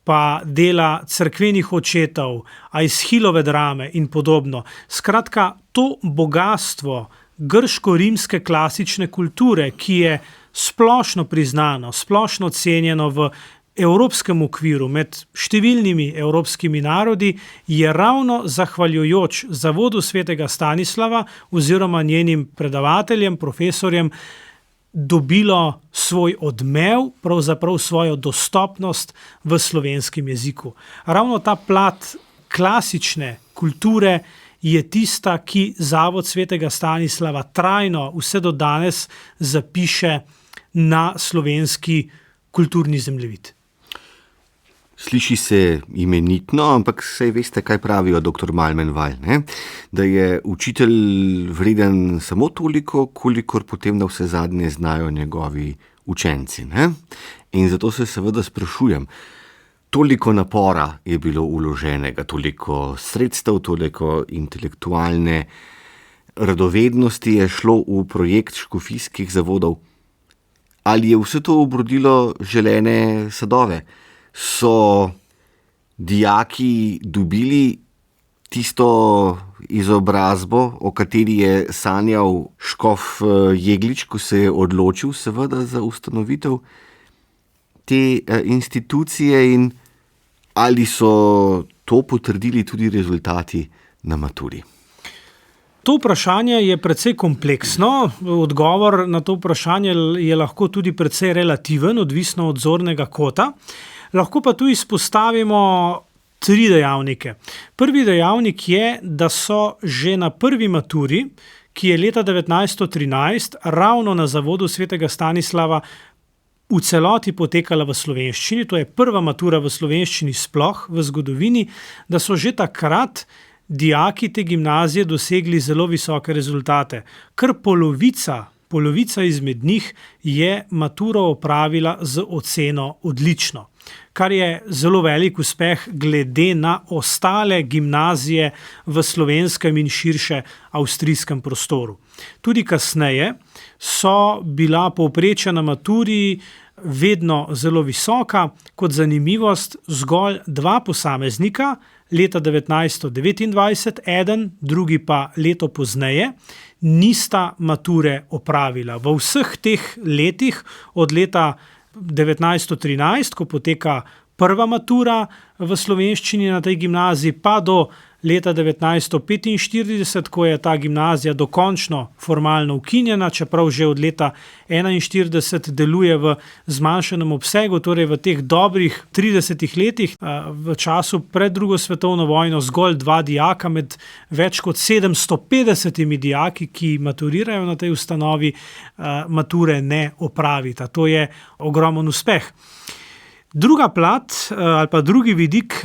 pa dela cerkvenih očetov, Aeschylove drame in podobno. Skratka, to bogatstvo grško-rimske klasične kulture, ki je splošno priznano, splošno cenjeno v evropskem okviru med številnimi evropskimi narodi, je ravno zahvaljujoč Zavodu svetega Stanislava oziroma njenim predavateljem, profesorjem, dobilo svoj odmev, pravzaprav svojo dostopnost v slovenskem jeziku. Ravno ta plat klasične kulture je tista, ki Zavod svetega Stanislava trajno vse do danes zapiše na slovenski kulturni zemljevid. Sliši se imenitno, ampak saj veste, kaj pravijo dr. Malmenval, ne? Da je učitelj vreden samo toliko, kolikor potem na vse zadnje znajo njegovi učenci. Ne? In zato se seveda sprašujem, toliko napora je bilo vloženega, toliko sredstev, toliko intelektualne radovednosti je šlo v projekt škofijskih zavodov. Ali je vse to obrodilo želene sadove? So dijaki dobili tisto izobrazbo, o kateri je sanjal škof Jeglič, ko se je odločil seveda za ustanovitev te institucije, in ali so to potrdili tudi rezultati na maturi? To vprašanje je precej kompleksno. Odgovor na to vprašanje je lahko tudi precej relativen, odvisno od zornega kota. Lahko pa tu izpostavimo 3 dejavnike. Prvi dejavnik je, da so že na prvi maturi, ki je leta 1913 ravno na Zavodu svetega Stanislava v celoti potekala v slovenščini, to je prva matura v slovenščini sploh v zgodovini, da so že takrat dijaki te gimnazije dosegli zelo visoke rezultate. Kar polovica izmed njih je maturo opravila z oceno odlično, kar je zelo velik uspeh glede na ostale gimnazije v slovenskem in širše avstrijskem prostoru. Tudi kasneje so bila povprečja na maturi vedno zelo visoka. Kot zanimivost, zgolj 2 posameznika leta 1929, eden, drugi pa leto pozneje, nista mature opravila. V vseh teh letih, od leta 1913, ko poteka prva matura v slovenščini na tej gimnaziji, pa do leta 1945, ko je ta gimnazija dokončno formalno ukinjena, čeprav že od leta 1941 deluje v zmanjšanem obsegu, torej v teh dobrih 30 letih, v času pred drugo svetovno vojno zgolj 2 dijaka med več kot 750 dijaki, ki maturirajo na tej ustanovi, mature ne opravita. To je ogromen uspeh. Druga plat ali pa drugi vidik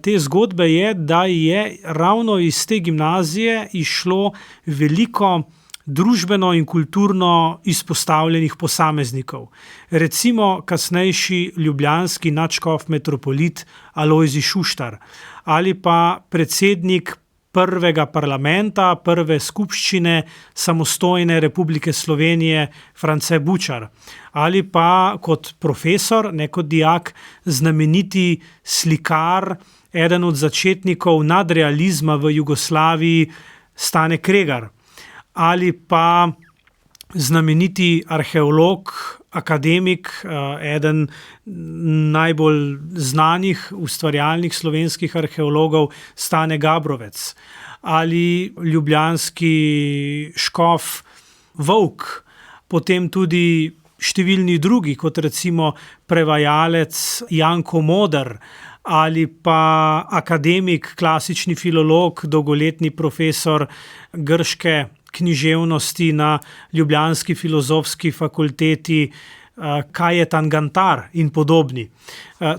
te zgodbe je, da je ravno iz te gimnazije išlo veliko družbeno in kulturno izpostavljenih posameznikov. Recimo kasnejši ljubljanski nadškof metropolit Alojzij Šuštar ali pa predsednik prvega parlamenta, prve skupščine samostojne Republike Slovenije France Bučar ali pa kot profesor, ne kot dijak, znameniti slikar, eden od začetnikov nadrealizma v Jugoslaviji Stane Kregar ali pa znameniti arheolog, akademik, eden najbolj znanih ustvarjalnih slovenskih arheologov Stane Gabrovec ali ljubljanski škof Vovk, potem tudi številni drugi, kot recimo prevajalec Janko Moder ali pa akademik, klasični filolog, dolgoletni profesor grške književnosti na ljubljanski filozofski fakulteti Kajetan Gantar in podobni.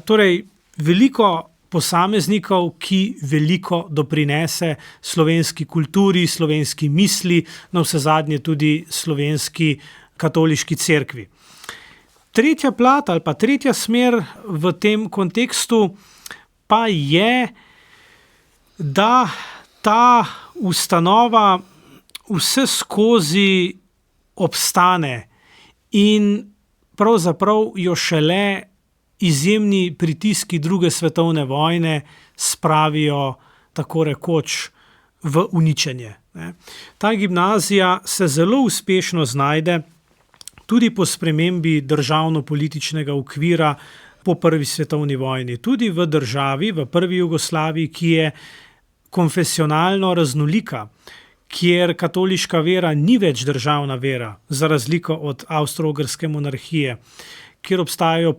Torej, veliko posameznikov, ki veliko doprinese slovenski kulturi, slovenski misli, na vsezadnje tudi slovenski katoliški cerkvi. Tretja plat ali pa tretja smer v tem kontekstu pa je, da ta ustanova vse skozi obstane in pravzaprav jo šele izjemni pritiski druge svetovne vojne spravijo tako rekoč v uničenje. Ta gimnazija se zelo uspešno znajde tudi po spremembi državno-političnega okvira po prvi svetovni vojni. Tudi v državi, v prvi Jugoslaviji, ki je konfesionalno raznolika, kjer katoliška vera ni več državna vera, za razliko od Avstro-Ogrske monarhije, kjer obstajajo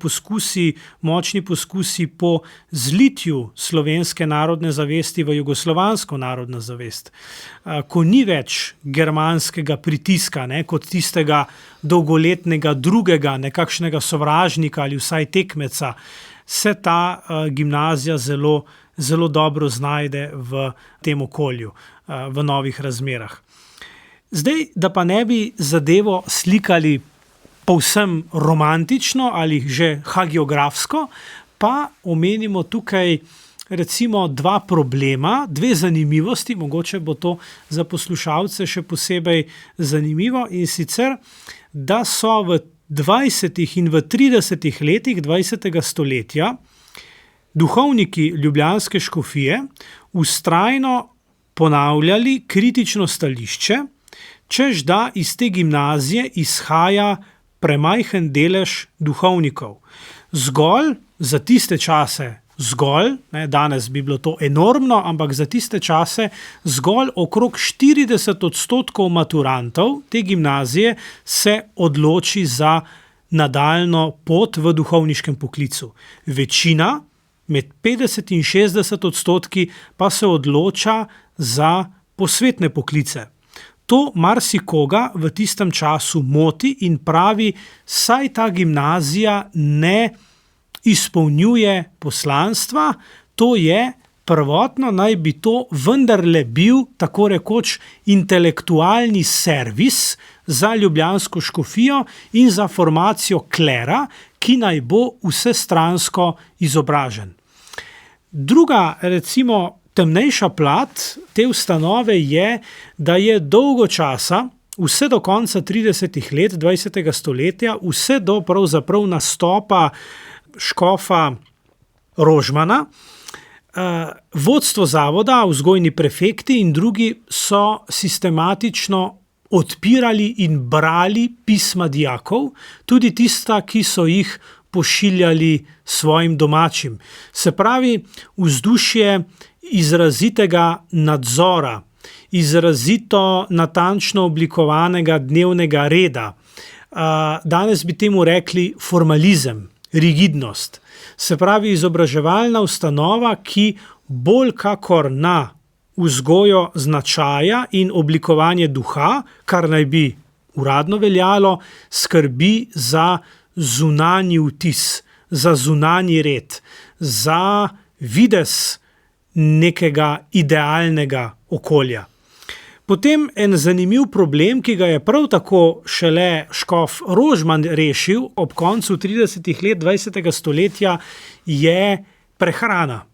močni poskusi po zlitju slovenske narodne zavesti v jugoslovansko narodno zavest, ko ni več germanskega pritiska, kot tistega dolgoletnega drugega, nekakšnega sovražnika ali vsaj tekmeca, se ta gimnazija zelo dobro znajde v tem okolju, v novih razmerah. Zdaj, da pa ne bi zadevo slikali povsem romantično ali že hagiografsko, pa omenimo tukaj recimo 2 problema, 2 zanimivosti, mogoče bo to za poslušalce še posebej zanimivo, in sicer, da so v 20. in v 30. letih 20. stoletja duhovniki ljubljanske škofije vztrajno ponavljali kritično stališče, češ da iz te gimnazije izhaja premajhen delež duhovnikov. Zgolj za tiste čase, danes bi bilo to enormno, ampak za tiste čase zgolj okrog 40% maturantov te gimnazije se odloči za nadaljnjo pot v duhovniškem poklicu. Večina, med 50 in 60%, pa se odloča za posvetne poklice. To marsikoga v tistem času moti in pravi, saj ta gimnazija ne izpolnjuje poslanstva, to je prvotno naj bi to vendarle bil tako rekoč intelektualni servis za ljubljansko škofijo in za formacijo klera, ki naj bo vsestransko izobražen. Druga, recimo, temnejša plat te ustanove je, da je dolgo časa, vse do konca 30. let 20. stoletja, vse do pravzaprav nastopa škofa Rožmana, vodstvo zavoda, vzgojni prefekti in drugi so sistematično odpirali in brali pisma dijakov, tudi tista, ki so jih pošiljali svojim domačim. Se pravi, vzdušje izrazitega nadzora, izrazito natančno oblikovanega dnevnega reda. Danes bi temu rekli formalizem, rigidnost. Se pravi, izobraževalna ustanova, ki bolj kakor na vzgojo značaja in oblikovanje duha, kar naj bi uradno veljalo, skrbi za zunanji vtis, za zunanji red, za videz nekega idealnega okolja. Potem en zanimiv problem, ki ga je prav tako šele škof Rožman rešil ob koncu 30. let 20. stoletja, je prehrana.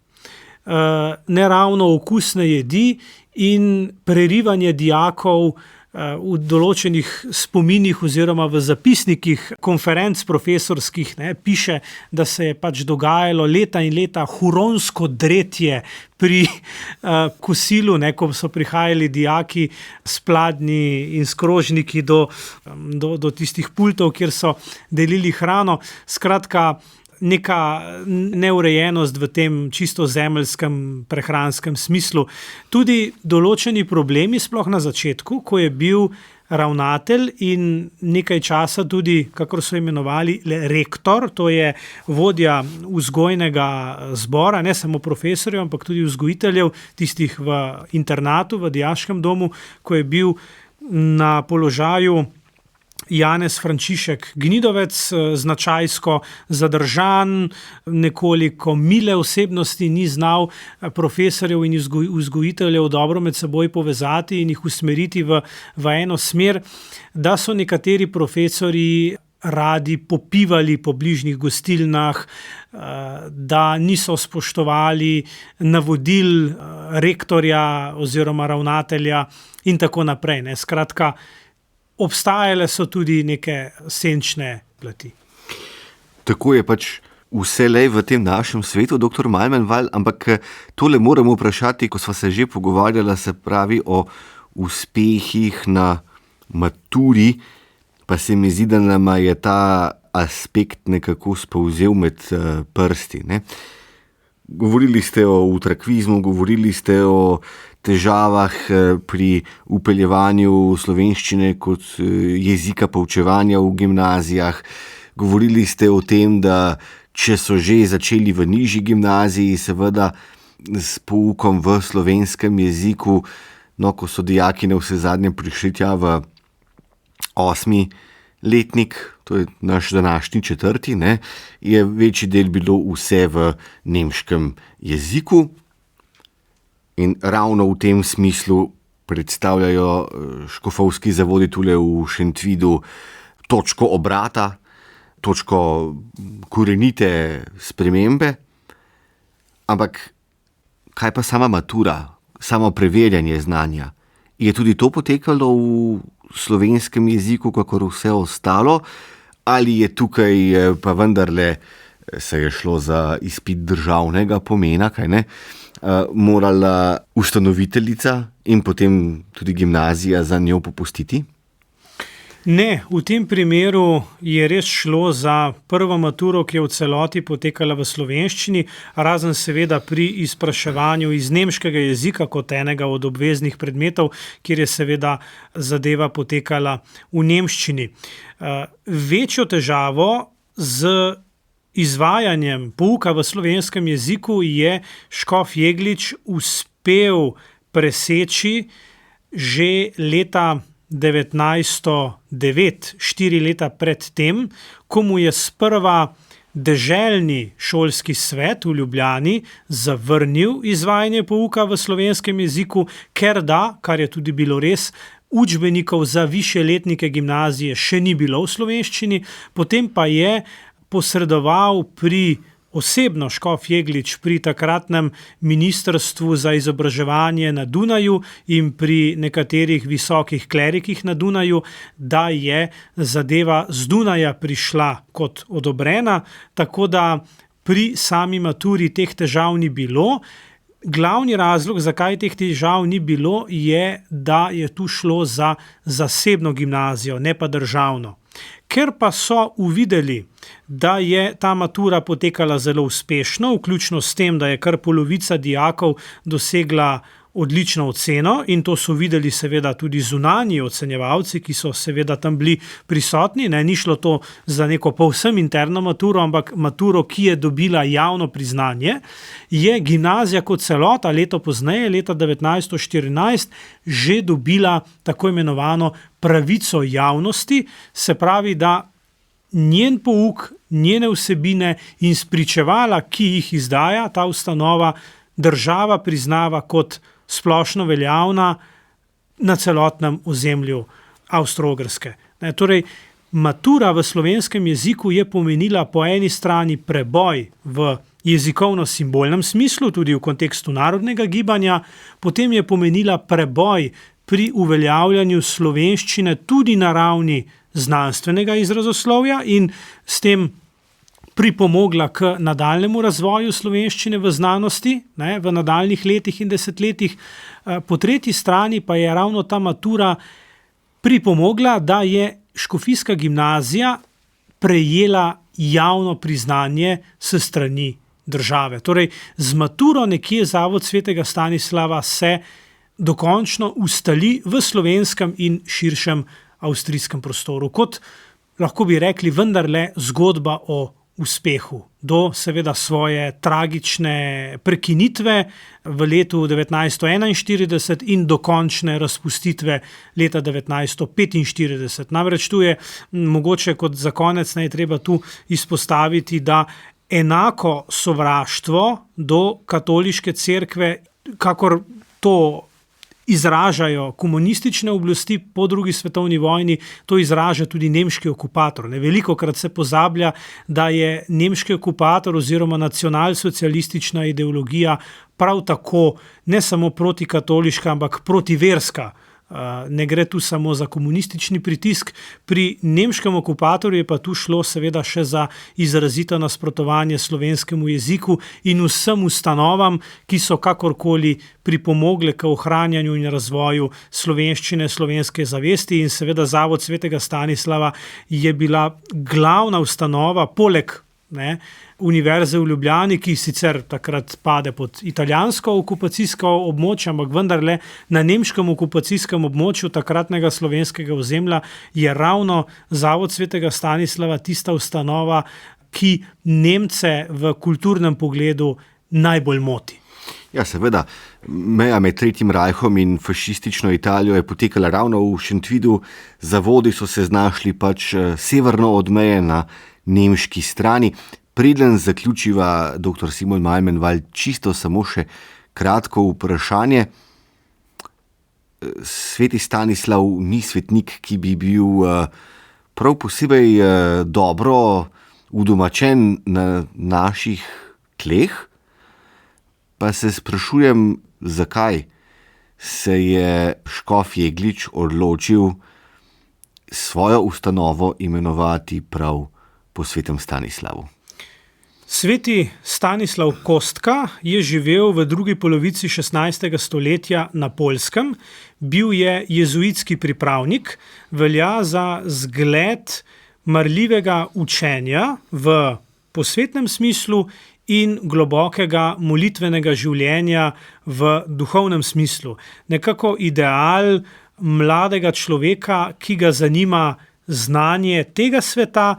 Neravno okusne jedi in prerivanje dijakov v določenih spominih oziroma v zapisnikih konferenc profesorskih piše, da se je pač dogajalo leta in leta huronsko dretje pri kosilu, ko so prihajali dijaki s pladnji in s krožniki do tistih pultov, kjer so delili hrano. Skratka, neka neurejenost v tem čisto zemeljskem prehranskem smislu. Tudi določeni problemi, sploh na začetku, ko je bil ravnatelj in nekaj časa tudi, kakor so imenovali, rektor, to je vodja vzgojnega zbora, ne samo profesorjev, ampak tudi vzgojiteljev, tistih v internatu, v dijaškem domu, ko je bil na položaju Janez Frančišek Gnidovec, značajsko zadržan, nekoliko mile osebnosti, ni znal profesorjev in vzgojiteljev dobro med seboj povezati in jih usmeriti v eno smer, da so nekateri profesorji radi popivali po bližnjih gostilnah, da niso spoštovali navodil rektorja oziroma ravnatelja in tako naprej. Skratka, obstajale so tudi neke senčne plati. Tako je pač vselej v tem našem svetu, dr. Malmenval, ampak tole moramo vprašati, ko sva se že pogovarjala, se pravi o uspehih na maturi, pa se mi zdi, da nama je ta aspekt nekako spolzel med prsti. Govorili ste o utrakvizmu, govorili ste o težavah pri upeljevanju slovenščine kot jezika poučevanja v gimnazijah. Govorili ste o tem, da če so že začeli v nižji gimnaziji, seveda s poukom v slovenskem jeziku, ko so dijaki navsezadnje prišli tja v 8. letnik, to je naš današnji 4., je večji del bilo vse v nemškem jeziku. In ravno v tem smislu predstavljajo škofovski zavodi tule v Šentvidu točko obrata, točko korenite spremembe. Ampak kaj pa sama matura, samo preverjanje znanja? Je tudi to potekalo v slovenskem jeziku, kakor vse ostalo? Ali je tukaj pa vendarle se je šlo za izpit državnega pomena, kaj ne? Morala ustanoviteljica in potem tudi gimnazija za njo popustiti? Ne, v tem primeru je res šlo za prvo maturo, ki je v celoti potekala v slovenščini, razen seveda pri izpraševanju iz nemškega jezika kot enega od obveznih predmetov, kjer je seveda zadeva potekala v nemščini. Večjo težavo z izvajanjem pouka v slovenskem jeziku je škof Jeglič uspel preseči že leta 1909, 4 leta pred tem, ko mu je sprva deželni šolski svet v Ljubljani zavrnil izvajanje pouka v slovenskem jeziku, ker kar je tudi bilo res, učbenikov za višje letnike gimnazije še ni bilo v slovenščini, potem pa je posredoval osebno škof Jeglič pri takratnem ministrstvu za izobraževanje na Dunaju in pri nekaterih visokih klerikih na Dunaju, da je zadeva z Dunaja prišla kot odobrena, tako da pri sami maturi teh težav ni bilo. Glavni razlog, zakaj teh težav ni bilo, je, da je tu šlo za zasebno gimnazijo, ne pa državno. Ker pa so uvideli, da je ta matura potekala zelo uspešno, vključno s tem, da je kar polovica dijakov dosegla odlično oceno, in to so videli seveda tudi zunanji ocenjevalci, ki so seveda tam bili prisotni. Ni šlo to za neko povsem interno maturo, ampak maturo, ki je dobila javno priznanje, je gimnazija kot celota leto pozneje, leta 1914, že dobila tako imenovano pravico javnosti, se pravi, da njen pouk, njene vsebine in spričevala, ki jih izdaja ta ustanova, država priznava kot splošno veljavna na celotnem ozemlju Avstro-Ogrske. Torej, matura v slovenskem jeziku je pomenila po eni strani preboj v jezikovno-simbolnem smislu, tudi v kontekstu narodnega gibanja, potem je pomenila preboj pri uveljavljanju slovenščine tudi na ravni znanstvenega izrazoslovja in s tem pripomogla k nadaljnemu razvoju slovenščine v znanosti, v nadaljnih letih in desetletjih. Po tretji strani pa je ravno ta matura pripomogla, da je škofijska gimnazija prejela javno priznanje s strani države. Torej, z maturo nekje Zavod svetega Stanislava se dokončno ustali v slovenskem in širšem avstrijskem prostoru. Kot lahko bi rekli, vendarle zgodba o uspehu, do seveda svoje tragične prekinitve v letu 1941 in dokončne razpustitve leta 1945. Namreč tu je mogoče kot za konec treba tu izpostaviti, da enako sovraštvo do katoliške cerkve, kakor to izražajo komunistične oblasti po drugi svetovni vojni, to izraža tudi nemški okupator. Velikokrat se pozablja, da je nemški okupator oziroma nacionalsocialistična ideologija prav tako ne samo protikatoliška, ampak protiverska. Ne gre tu samo za komunistični pritisk, pri nemškem okupatorju je pa tu šlo seveda še za izrazito nasprotovanje slovenskemu jeziku in vsem ustanovam, ki so kakorkoli pripomogle k ohranjanju in razvoju slovenščine, slovenske zavesti, in seveda Zavod svetega Stanislava je bila glavna ustanova, poleg Univerze v Ljubljani, ki sicer takrat pade pod italijansko okupacijsko območje, ampak vendarle na nemškem okupacijskem območju takratnega slovenskega ozemlja je ravno Zavod svetega Stanislava tista ustanova, ki Nemce v kulturnem pogledu najbolj moti. Ja, seveda, meja med Tretjim rajhom in fašistično Italijo je potekala ravno v Šentvidu, zavodi so se znašli severno od meje na nemški strani. Preden zaključiva dr. Simon Malmenwald, čisto samo še kratko vprašanje. Sveti Stanislav ni svetnik, ki bi bil prav posebej dobro udomačen na naših tleh, pa se sprašujem, zakaj se je škof Jeglič odločil svojo ustanovo imenovati prav po svetem Stanislavu. Sveti Stanislav Kostka je živel v drugi polovici 16. stoletja na Poljskem. Bil je jezuitski pripravnik, velja za zgled marljivega učenja v posvetnem smislu in globokega molitvenega življenja v duhovnem smislu. Nekako ideal mladega človeka, ki ga zanima znanje tega sveta,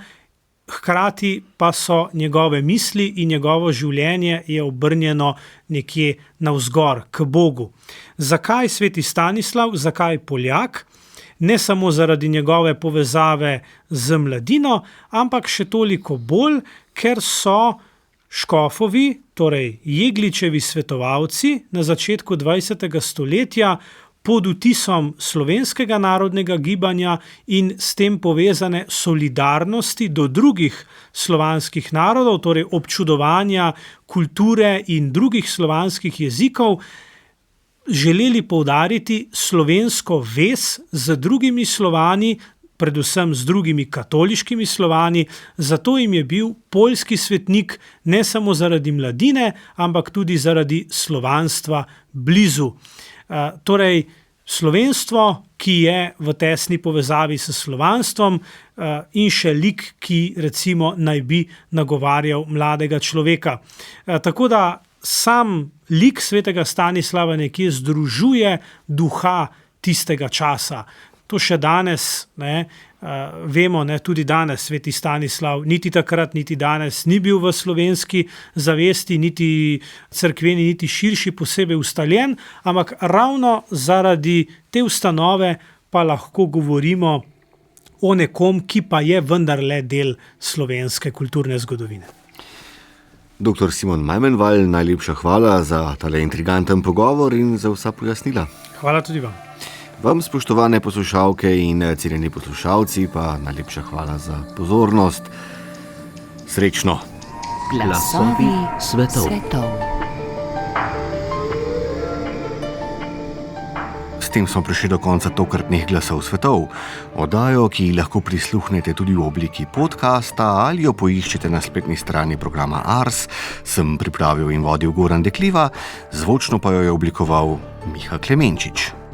hkrati pa so njegove misli in njegovo življenje je obrnjeno nekje navzgor, k Bogu. Zakaj sveti Stanislav, zakaj Poljak? Ne samo zaradi njegove povezave z mladino, ampak še toliko bolj, ker so škofovi, torej Jegličevi svetovalci na začetku 20. stoletja pod vtisom slovenskega narodnega gibanja in s tem povezane solidarnosti do drugih slovanskih narodov, torej občudovanja kulture in drugih slovanskih jezikov, želeli poudariti slovensko vez z drugimi Slovani, predvsem z drugimi katoliškimi Slovani, zato jim je bil poljski svetnik ne samo zaradi mladine, ampak tudi zaradi slovanstva blizu. Torej, slovenstvo, ki je v tesni povezavi s slovanstvom, in še lik, ki recimo naj bi nagovarjal mladega človeka. Tako da sam lik svetega Stanislava nekje združuje duha tistega časa. To še danes vemo, tudi danes sveti Stanislav niti takrat, niti danes ni bil v slovenski zavesti, niti cerkveni, niti širši posebej ustaljen, ampak ravno zaradi te ustanove pa lahko govorimo o nekom, ki pa je vendarle del slovenske kulturne zgodovine. Dr. Simon Majmenval, najlepša hvala za tale intriganten pogovor in za vsa pojasnila. Hvala tudi vam. Vam, spoštovane poslušalke in cenjeni poslušalci, pa najlepša hvala za pozornost. Srečno! Glasovi svetov. S tem smo prišli do konca tokratnih Glasov svetov. Oddajo, ki lahko prisluhnete tudi v obliki podcasta ali jo poiščete na spletni strani programa Ars, sem pripravil in vodil Goran Dekliva, zvočno pa jo je oblikoval Miha Klemenčič.